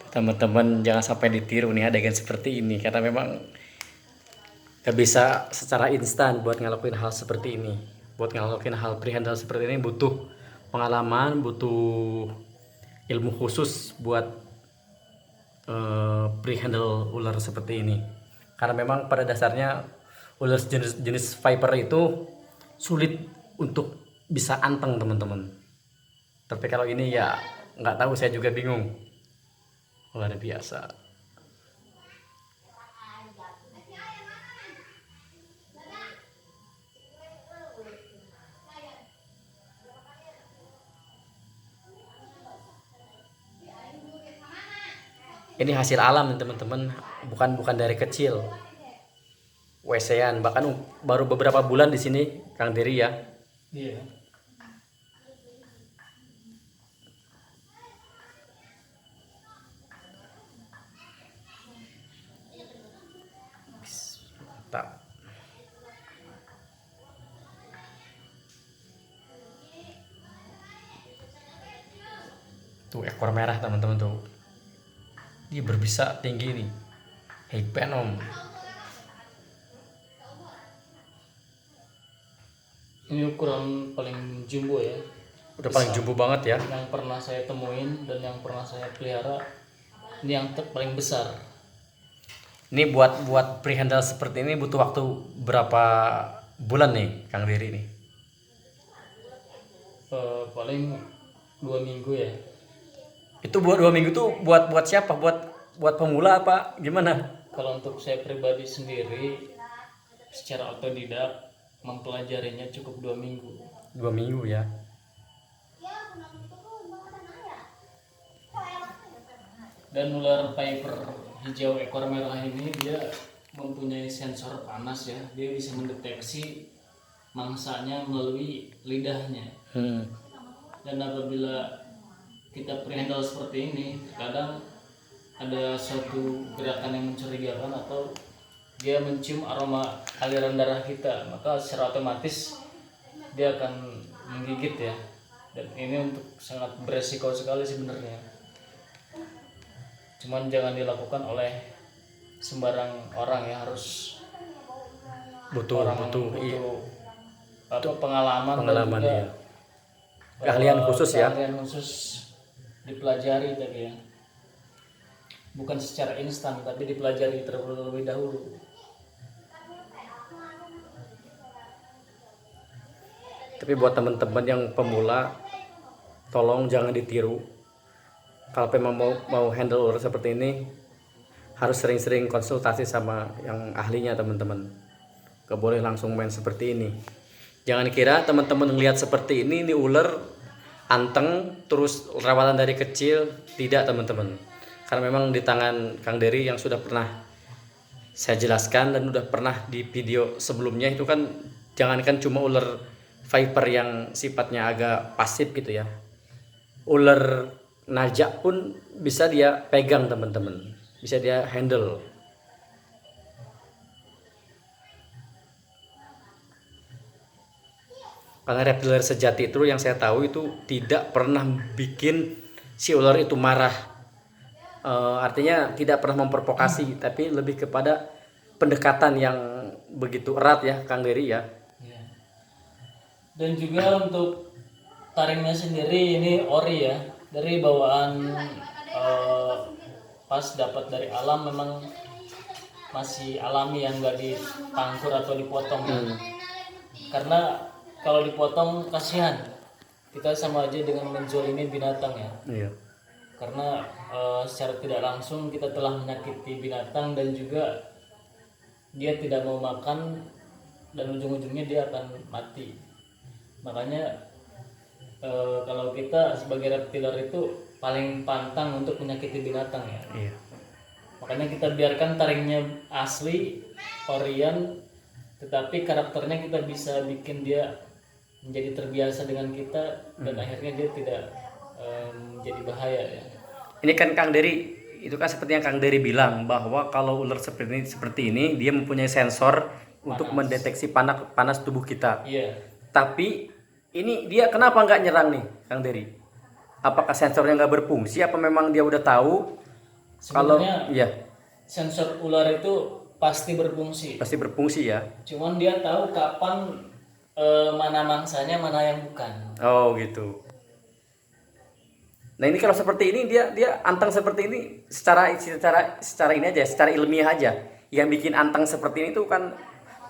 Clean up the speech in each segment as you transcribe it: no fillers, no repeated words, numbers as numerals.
Teman-teman jangan sampai ditiru nih adegan seperti ini karena memang gak bisa secara instan buat ngelakuin hal seperti ini. Buat ngelakuin hal freehand seperti ini butuh pengalaman, butuh ilmu khusus buat pre-handle ular seperti ini. Karena memang pada dasarnya ular jenis viper itu sulit untuk bisa anteng teman-teman. Tapi kalau ini ya nggak tahu, saya juga bingung. Luar biasa. Ini hasil alam teman-teman, bukan dari kecil. WC-an bahkan baru beberapa bulan di sini Kang Dery ya. Iya. Mantap. Tuh ekor merah teman-teman tuh. Dia berbisa tinggi nih. Hypenom. Ini ukuran paling jumbo ya. Udah paling jumbo banget ya. Yang pernah saya temuin dan yang pernah saya pelihara, ini yang paling besar. Ini buat pre-handle seperti ini butuh waktu berapa bulan nih Kang Dery nih? Paling 2 minggu ya. Itu buat 2 minggu tuh buat siapa? Buat pemula apa gimana? Kalau untuk saya pribadi sendiri, secara otodidak mempelajarinya cukup 2 minggu. 2 minggu ya. Dan ular viper hijau ekor merah ini dia mempunyai sensor panas ya. Dia bisa mendeteksi mangsanya melalui lidahnya. Dan apabila kita pre-handle seperti ini, kadang ada suatu gerakan yang mencurigakan atau dia mencium aroma aliran darah kita, maka secara otomatis dia akan menggigit ya. Dan ini untuk sangat beresiko sekali sebenarnya. Cuman jangan dilakukan oleh sembarang orang ya, harus Butuh pengalaman dan juga ya. Keahlian khusus ya. Keahlian khusus dipelajari tadi ya. Bukan secara instan tapi dipelajari terlebih dahulu. Tapi buat teman-teman yang pemula, tolong jangan ditiru. Kalau memang mau handle ular seperti ini, harus sering-sering konsultasi sama yang ahlinya teman-teman. Gak boleh langsung main seperti ini. Jangan kira teman-teman ngelihat seperti ini ular anteng terus rawatan dari kecil. Tidak teman-teman. Karena memang di tangan Kang Dery yang sudah pernah saya jelaskan dan udah pernah di video sebelumnya itu kan, jangankan cuma ular viper yang sifatnya agak pasif gitu ya, ular najak pun bisa dia pegang teman-teman, bisa dia handle. Karena reptiler sejati itu yang saya tahu itu tidak pernah bikin si ular itu marah. Artinya tidak pernah memprovokasi, tapi lebih kepada pendekatan yang begitu erat ya Kang Dery ya. Dan juga untuk taringnya sendiri ini ori ya, dari bawaan pas dapat dari alam, memang masih alami yang nggak ditangkur atau dipotong ya. Karena kalau dipotong kasihan, kita sama aja dengan menzolimi binatang ya. Iya. Karena secara tidak langsung kita telah menyakiti binatang dan juga dia tidak mau makan dan ujung-ujungnya dia akan mati. Makanya kalau kita sebagai reptiler itu paling pantang untuk menyakiti binatang ya. Iya. Makanya kita biarkan taringnya asli Orion, tetapi karakternya kita bisa bikin dia menjadi terbiasa dengan kita dan akhirnya dia tidak menjadi bahaya ya. Ini kan Kang Dery, itu kan seperti yang Kang Dery bilang bahwa kalau ular seperti ini dia mempunyai sensor untuk mendeteksi panas tubuh kita. Iya. Tapi ini dia kenapa nggak nyerang nih Kang Dery? Apakah sensornya nggak berfungsi? Apa memang dia udah tahu Kalau Sebenarnya iya sensor ular itu pasti berfungsi. pasti berfungsi ya. Cuman dia tahu kapan mana mangsanya, mana yang bukan. Oh gitu. Nah ini kalau seperti ini dia anteng seperti ini secara ini aja, secara ilmiah aja. Yang bikin anteng seperti ini tuh kan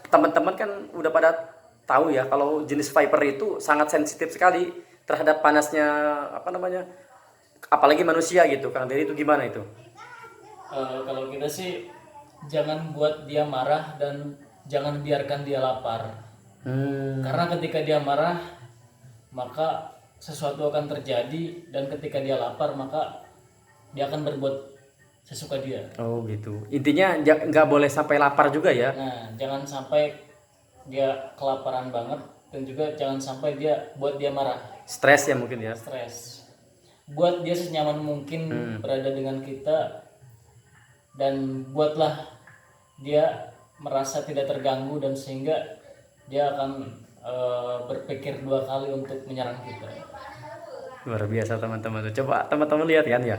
teman-teman kan udah pada tahu ya kalau jenis viper itu sangat sensitif sekali terhadap panasnya apa namanya, apalagi manusia gitu. Kang Dery itu gimana itu? Kalau kita sih jangan buat dia marah dan jangan biarkan dia lapar. Karena ketika dia marah, maka sesuatu akan terjadi, dan ketika dia lapar maka dia akan berbuat sesuka dia. Oh gitu. Intinya nggak boleh sampai lapar juga ya. Nah, jangan sampai dia kelaparan banget, dan juga jangan sampai dia buat dia marah, Stres ya mungkin ya. stres. Buat dia senyaman mungkin berada dengan kita, dan buatlah dia merasa tidak terganggu, dan sehingga dia akan berpikir dua kali untuk menyerang kita. Luar biasa teman-teman tuh. Coba teman-teman lihat kan ya.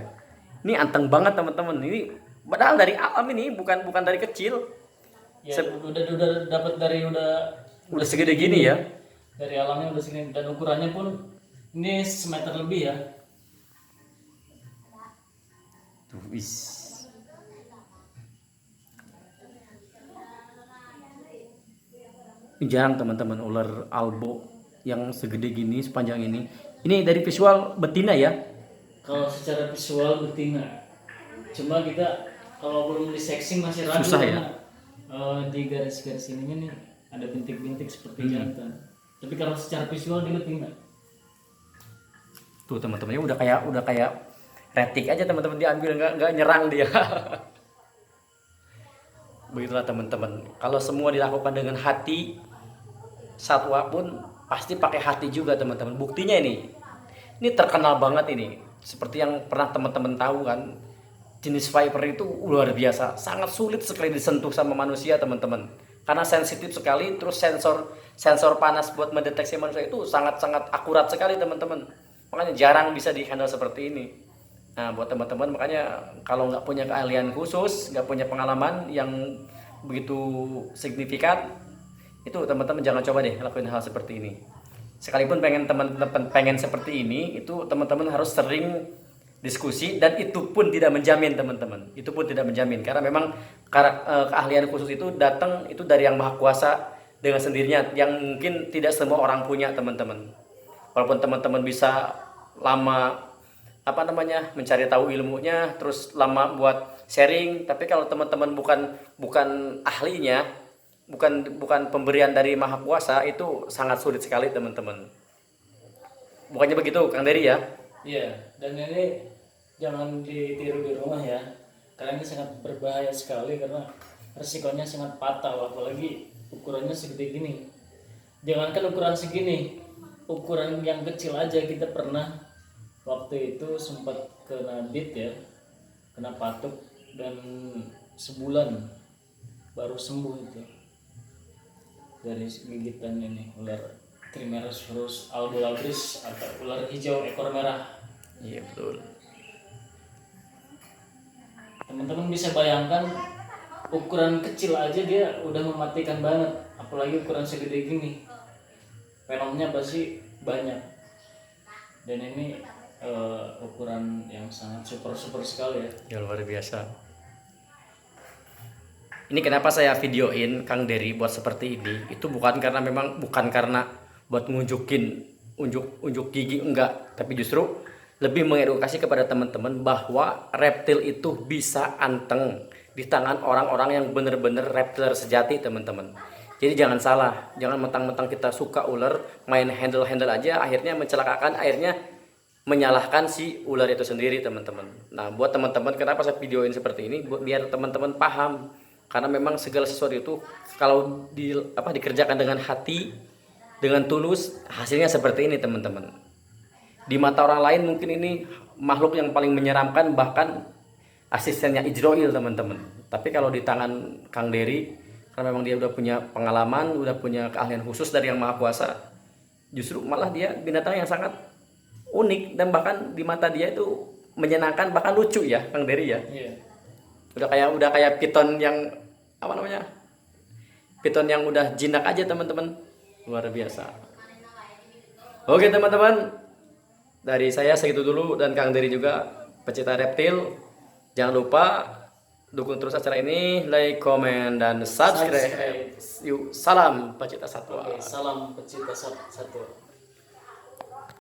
Ini anteng banget teman-teman. Ini padahal dari alam ini bukan dari kecil. Ya, udah dapat dari Udah segede gini ya. Dari alamnya udah segini, dan ukurannya pun ini semeter lebih ya. Tuh, wis. Ini jarang teman-teman ular albo yang segede gini, sepanjang ini. Ini dari visual betina ya. Kalau secara visual betina, cuma kita kalau belum diseksi masih ragu Susah ya? karena di garis-garis ininya nih ada bintik-bintik seperti jantan. Tapi kalau secara visual dia betina. Tuh teman-temannya udah kayak retik aja teman-teman, diambil nggak nyerang dia. Begitulah teman-teman. Kalau semua dilakukan dengan hati, satwa pun pasti pakai hati juga teman-teman. Buktinya ini terkenal banget ini. Seperti yang pernah teman-teman tahu kan, jenis viper itu luar biasa, sangat sulit sekali disentuh sama manusia teman-teman. Karena sensitif sekali, terus sensor panas buat mendeteksi manusia itu sangat-sangat akurat sekali teman-teman. Makanya jarang bisa dihandle seperti ini. Nah buat teman-teman makanya kalau nggak punya keahlian khusus, nggak punya pengalaman yang begitu signifikan, itu teman-teman jangan coba deh lakuin hal seperti ini. Sekalipun pengen teman-teman pengen seperti ini, itu teman-teman harus sering diskusi, dan itu pun tidak menjamin teman-teman. Itu pun tidak menjamin karena memang keahlian khusus itu datang itu dari yang maha kuasa dengan sendirinya, yang mungkin tidak semua orang punya teman-teman. Walaupun teman-teman bisa lama apa namanya mencari tahu ilmunya, terus lama buat sharing, tapi kalau teman-teman bukan ahlinya, bukan pemberian dari maha kuasa, itu sangat sulit sekali teman-teman. Bukannya begitu Kang Dery ya? Iya, dan ini jangan ditiru di rumah ya, karena ini sangat berbahaya sekali karena resikonya sangat fatal, apalagi ukurannya segede gini. Jangankan ukuran segini, ukuran yang kecil aja kita pernah waktu itu sempat kena bit ya, kena patuk, dan sebulan baru sembuh itu dari gigitan ini ular Trimeresurus albulabris atau ular hijau ekor merah. Iya betul. Teman-teman bisa bayangkan ukuran kecil aja dia udah mematikan banget, apalagi ukuran segede gini. Venomnya pasti banyak, dan ini ukuran yang sangat super sekali ya. Ya luar biasa. Ini kenapa saya videoin Kang Dery buat seperti ini, itu bukan karena buat unjuk gigi, enggak, tapi justru lebih mengedukasi kepada teman-teman bahwa reptil itu bisa anteng di tangan orang-orang yang bener-bener reptiler sejati teman-teman. Jadi jangan salah, jangan mentang-mentang kita suka ular, main handle aja, akhirnya mencelakakan, akhirnya menyalahkan si ular itu sendiri teman-teman. Nah buat teman-teman kenapa saya videoin seperti ini, biar teman-teman paham, karena memang segala sesuatu itu kalau dikerjakan dengan hati, dengan tulus, hasilnya seperti ini teman-teman. Di mata orang lain mungkin ini makhluk yang paling menyeramkan, bahkan asistennya Ijroil teman-teman. Tapi kalau di tangan Kang Dery, karena memang dia udah punya pengalaman, udah punya keahlian khusus dari yang maha kuasa, justru malah dia binatang yang sangat unik, dan bahkan di mata dia itu menyenangkan bahkan lucu ya Kang Dery ya. Iya. Udah kayak piton yang apa namanya? Piton yang udah jinak aja teman-teman. Luar biasa. Oke teman-teman, dari saya segitu dulu dan Kang Dery juga pecinta reptil. Jangan lupa dukung terus acara ini, like, komen, dan subscribe. Yuk, salam pecinta satwa. Oke, salam pecinta satwa.